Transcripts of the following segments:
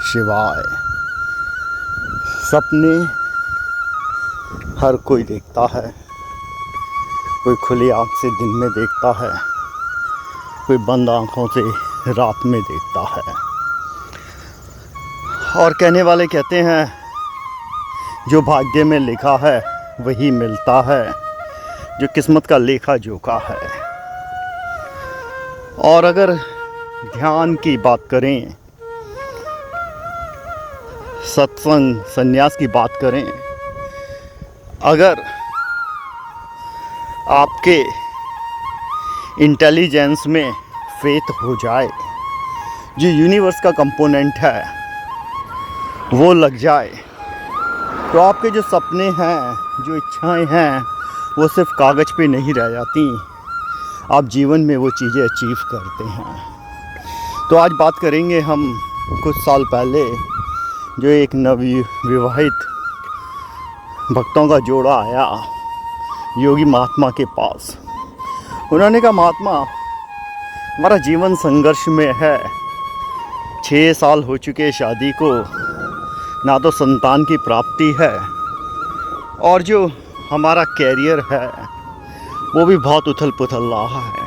शिवाय। सपने हर कोई देखता है, कोई खुली आँख से दिन में देखता है, कोई बंद आँखों से रात में देखता है। और कहने वाले कहते हैं जो भाग्य में लिखा है वही मिलता है, जो किस्मत का लेखा जोखा है। और अगर ध्यान की बात करें, सत्संग संन्यास की बात करें, अगर आपके इंटेलिजेंस में फेथ हो जाए, जो यूनिवर्स का कंपोनेंट है वो लग जाए, तो आपके जो सपने हैं, जो इच्छाएं हैं, वो सिर्फ कागज़ पे नहीं रह जाती, आप जीवन में वो चीज़ें अचीव करते हैं। तो आज बात करेंगे हम कुछ साल पहले जो एक नवविवाहित भक्तों का जोड़ा आया योगी महात्मा के पास। उन्होंने कहा, महात्मा हमारा जीवन संघर्ष में है, 6 साल हो चुके शादी को, ना तो संतान की प्राप्ति है और जो हमारा कैरियर है वो भी बहुत उथल पुथल रहा है।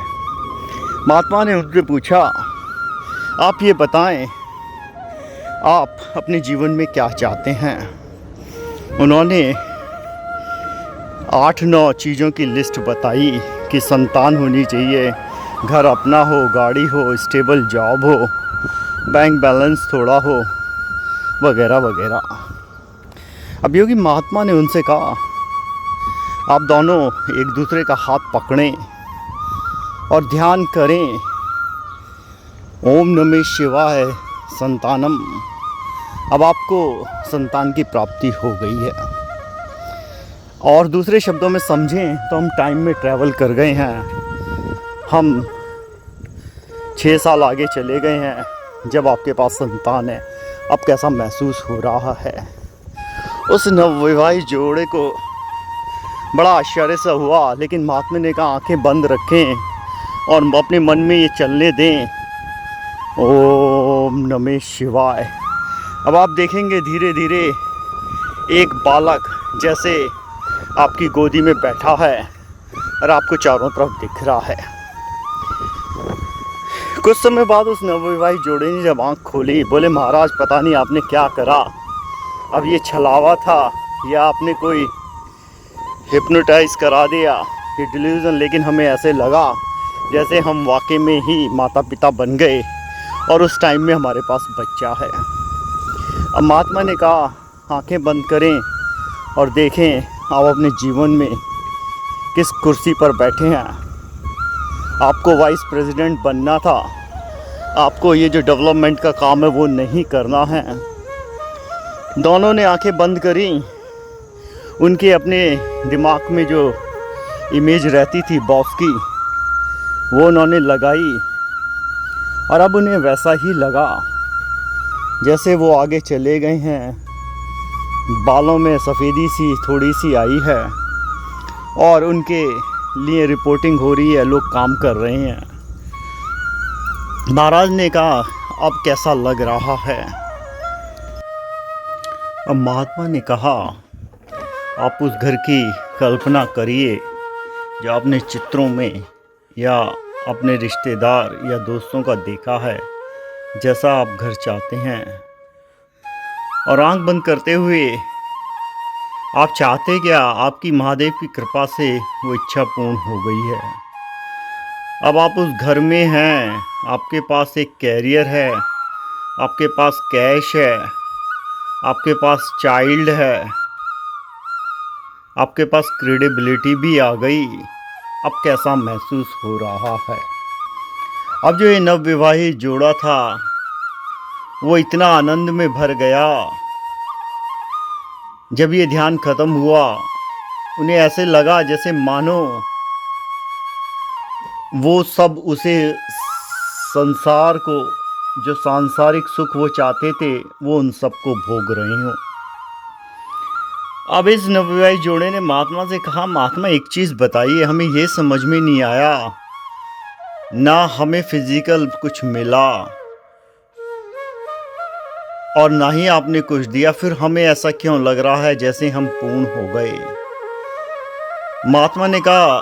महात्मा ने उनसे पूछा, आप ये बताएं आप अपने जीवन में क्या चाहते हैं। उन्होंने 8-9 चीज़ों की लिस्ट बताई कि संतान होनी चाहिए, घर अपना हो, गाड़ी हो, स्टेबल जॉब हो, बैंक बैलेंस थोड़ा हो, वगैरह वगैरह। अब योगी महात्मा ने उनसे कहा, आप दोनों एक दूसरे का हाथ पकड़ें और ध्यान करें, ओम नमः शिवाय संतानम। अब आपको संतान की प्राप्ति हो गई है। और दूसरे शब्दों में समझें तो हम टाइम में ट्रैवल कर गए हैं, हम 6 साल आगे चले गए हैं। जब आपके पास संतान है, अब कैसा महसूस हो रहा है। उस नवविवाहित जोड़े को बड़ा आश्चर्य सा हुआ, लेकिन महात्मा ने कहा, आंखें बंद रखें और अपने मन में ये चलने दें, ओम नमः शिवाय। अब आप देखेंगे धीरे धीरे एक बालक जैसे आपकी गोदी में बैठा है और आपको चारों तरफ दिख रहा है। कुछ समय बाद उस नवविवाहित जोड़े ने जब आँख खोली, बोले, महाराज पता नहीं आपने क्या करा, अब ये छलावा था या आपने कोई हिप्नोटाइज करा दिया, ये डिल्यूजन, लेकिन हमें ऐसे लगा जैसे हम वाकई में ही माता पिता बन गए और उस टाइम में हमारे पास बच्चा है। अब महात्मा ने कहा, आंखें बंद करें और देखें आप अपने जीवन में किस कुर्सी पर बैठे हैं। आपको वाइस प्रेसिडेंट बनना था, आपको ये जो डेवलपमेंट का काम है वो नहीं करना है। दोनों ने आंखें बंद करी, उनके अपने दिमाग में जो इमेज रहती थी बॉस की, वो उन्होंने लगाई और अब उन्हें वैसा ही लगा जैसे वो आगे चले गए हैं। बालों में सफ़ेदी सी थोड़ी सी आई है और उनके लिए रिपोर्टिंग हो रही है, लोग काम कर रहे हैं। महाराज ने कहा, अब कैसा लग रहा है। अब महात्मा ने कहा, आप उस घर की कल्पना करिए जो आपने चित्रों में या अपने रिश्तेदार या दोस्तों का देखा है, जैसा आप घर चाहते हैं। और आंख बंद करते हुए आप चाहते क्या, आपकी महादेव की कृपा से वो इच्छा पूर्ण हो गई है। अब आप उस घर में हैं, आपके पास एक कैरियर है, आपके पास कैश है, आपके पास चाइल्ड है, आपके पास क्रेडिबिलिटी भी आ गई। अब कैसा महसूस हो रहा है। अब जो ये नवविवाहित जोड़ा था वो इतना आनंद में भर गया। जब ये ध्यान ख़त्म हुआ, उन्हें ऐसे लगा जैसे मानो वो सब उसे संसार को, जो सांसारिक सुख वो चाहते थे, वो उन सबको भोग रहे हों। अब इस नवविवाहित जोड़े ने महात्मा से कहा, महात्मा एक चीज़ बताइए, हमें ये समझ में नहीं आया, ना हमें फिजिकल कुछ मिला, और ना ही आपने कुछ दिया, फिर हमें ऐसा क्यों लग रहा है जैसे हम पूर्ण हो गए। महात्मा ने कहा,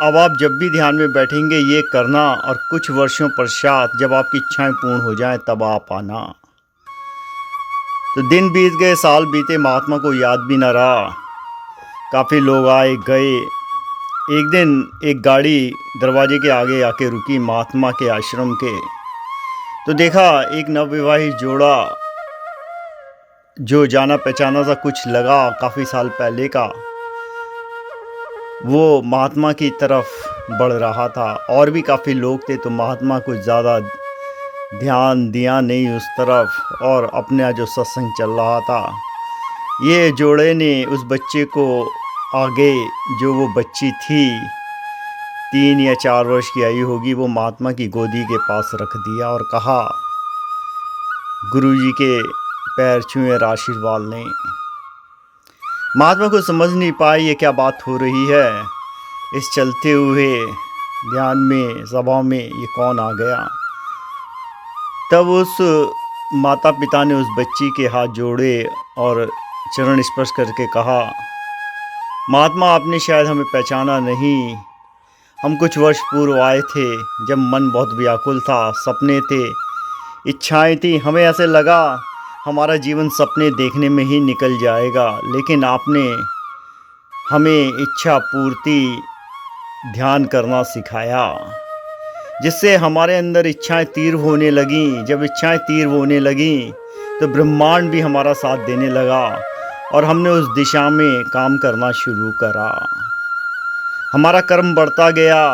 अब आप जब भी ध्यान में बैठेंगे ये करना, और कुछ वर्षों पश्चात जब आपकी इच्छाएं पूर्ण हो जाएं तब आप आना। तो दिन बीत गए, साल बीते, महात्मा को याद भी न रहा। काफ़ी लोग आए गए। एक दिन एक गाड़ी दरवाजे के आगे आके रुकी महात्मा के आश्रम के। तो देखा एक नवविवाहित जोड़ा, जो जाना पहचाना सा कुछ लगा काफ़ी साल पहले का, वो महात्मा की तरफ बढ़ रहा था। और भी काफ़ी लोग थे, तो महात्मा कुछ ज़्यादा ध्यान दिया नहीं उस तरफ, और अपना जो सत्संग चल रहा था। ये जोड़े ने उस बच्चे को आगे, जो वो बच्ची थी 3 या 4 वर्ष की आई होगी, वो महात्मा की गोदी के पास रख दिया और कहा, गुरुजी के पैर छुए और आशीर्वाद लें। महात्मा को समझ नहीं पाई ये क्या बात हो रही है। इस चलते हुए ध्यान में, सभा में ये कौन आ गया। तब उस माता पिता ने उस बच्ची के हाथ जोड़े और चरण स्पर्श करके कहा, महात्मा आपने शायद हमें पहचाना नहीं। हम कुछ वर्ष पूर्व आए थे जब मन बहुत व्याकुल था, सपने थे, इच्छाएं थी। हमें ऐसे लगा हमारा जीवन सपने देखने में ही निकल जाएगा, लेकिन आपने हमें इच्छा पूर्ति ध्यान करना सिखाया, जिससे हमारे अंदर इच्छाएं तीव्र होने लगीं। जब इच्छाएं तीव्र होने लगीं तो ब्रह्मांड भी हमारा साथ देने लगा, और हमने उस दिशा में काम करना शुरू करा। हमारा कर्म बढ़ता गया,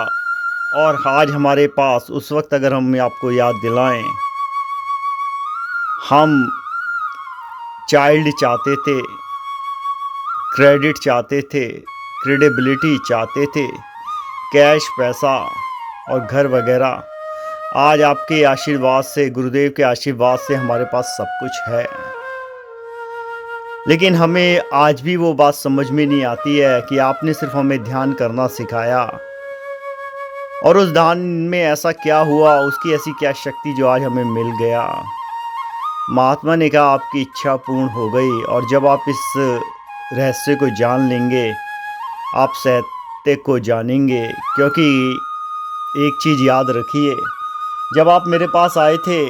और आज हमारे पास, उस वक्त अगर हम आपको याद दिलाएं, हम चाइल्ड चाहते थे, क्रेडिट चाहते थे, क्रेडिबिलिटी चाहते थे, कैश, पैसा और घर वगैरह। आज आपके आशीर्वाद से, गुरुदेव के आशीर्वाद से हमारे पास सब कुछ है। लेकिन हमें आज भी वो बात समझ में नहीं आती है कि आपने सिर्फ हमें ध्यान करना सिखाया, और उस ध्यान में ऐसा क्या हुआ, उसकी ऐसी क्या शक्ति जो आज हमें मिल गया। महात्मा ने कहा, आपकी इच्छा पूर्ण हो गई, और जब आप इस रहस्य को जान लेंगे, आप सत्य को जानेंगे। क्योंकि एक चीज़ याद रखिए, जब आप मेरे पास आए थे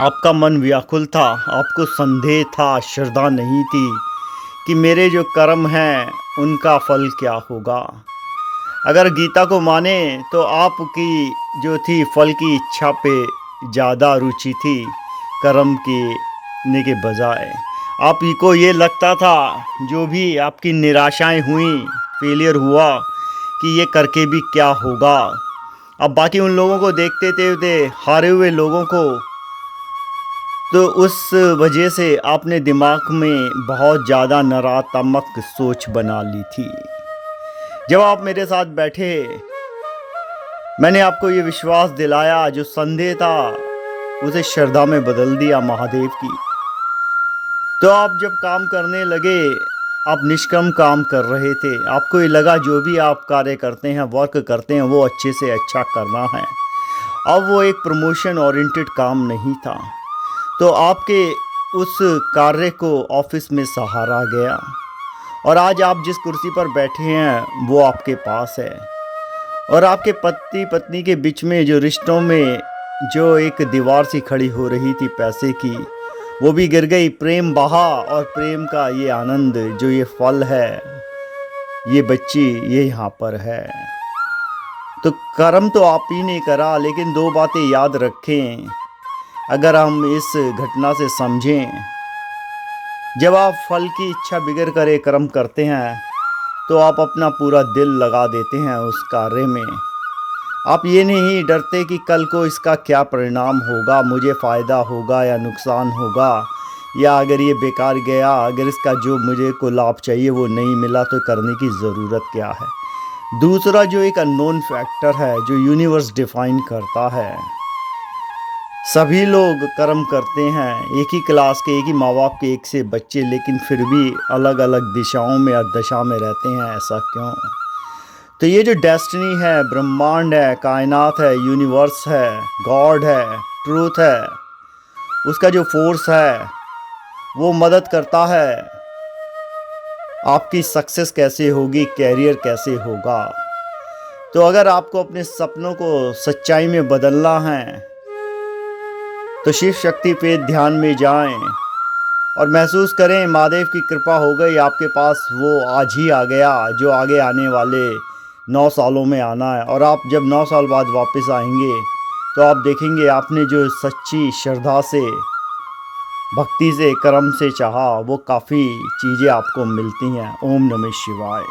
आपका मन व्याकुल था, आपको संदेह था, श्रद्धा नहीं थी कि मेरे जो कर्म हैं उनका फल क्या होगा। अगर गीता को माने तो आपकी जो थी फल की इच्छा पे ज़्यादा रुचि थी कर्म के के बजाय। आपको ये लगता था जो भी आपकी निराशाएं हुई, फेलियर हुआ, कि ये करके भी क्या होगा। अब बाकी उन लोगों को देखते थे हारे हुए लोगों को, तो उस वजह से आपने दिमाग में बहुत ज़्यादा नकारात्मक सोच बना ली थी। जब आप मेरे साथ बैठे, मैंने आपको ये विश्वास दिलाया, जो संदेह था उसे श्रद्धा में बदल दिया महादेव की। तो आप जब काम करने लगे, आप निष्काम काम कर रहे थे, आपको ये लगा जो भी आप कार्य करते हैं, वर्क करते हैं, वो अच्छे से अच्छा करना है। अब वो एक प्रमोशन ओरिएंटेड काम नहीं था, तो आपके उस कार्य को ऑफिस में सहारा गया, और आज आप जिस कुर्सी पर बैठे हैं वो आपके पास है। और आपके पति पत्नी के बीच में जो रिश्तों में जो एक दीवार सी खड़ी हो रही थी पैसे की, वो भी गिर गई। प्रेम बहा, और प्रेम का ये आनंद, जो ये फल है, ये बच्ची ये यहाँ पर है। तो कर्म तो आप ही ने करा, लेकिन 2 बातें याद रखें अगर हम इस घटना से समझें। जब आप फल की इच्छा बिगड़ कर एक कर्म करते हैं, तो आप अपना पूरा दिल लगा देते हैं उस कार्य में। आप ये नहीं डरते कि कल को इसका क्या परिणाम होगा, मुझे फ़ायदा होगा या नुकसान होगा, या अगर ये बेकार गया, अगर इसका जो मुझे को लाभ चाहिए वो नहीं मिला तो करने की ज़रूरत क्या है। दूसरा जो एक अननोन फैक्टर है, जो यूनिवर्स डिफाइन करता है। सभी लोग कर्म करते हैं, एक ही क्लास के, एक ही माँ बाप के, एक से बच्चे, लेकिन फिर भी अलग अलग दिशाओं में और दशा में रहते हैं। ऐसा क्यों? तो ये जो डेस्टिनी है, ब्रह्मांड है, कायनात है, यूनिवर्स है, गॉड है, ट्रूथ है, उसका जो फोर्स है वो मदद करता है आपकी सक्सेस कैसे होगी, कैरियर कैसे होगा। तो अगर आपको अपने सपनों को सच्चाई में बदलना है तो शिव शक्ति पे ध्यान में जाएं और महसूस करें महादेव की कृपा हो गई आपके पास, वो आज ही आ गया जो आगे आने वाले 9 सालों में आना है। और आप जब 9 साल बाद वापस आएंगे तो आप देखेंगे आपने जो सच्ची श्रद्धा से, भक्ति से, कर्म से चाहा वो काफ़ी चीज़ें आपको मिलती हैं। ओम नमः शिवाय।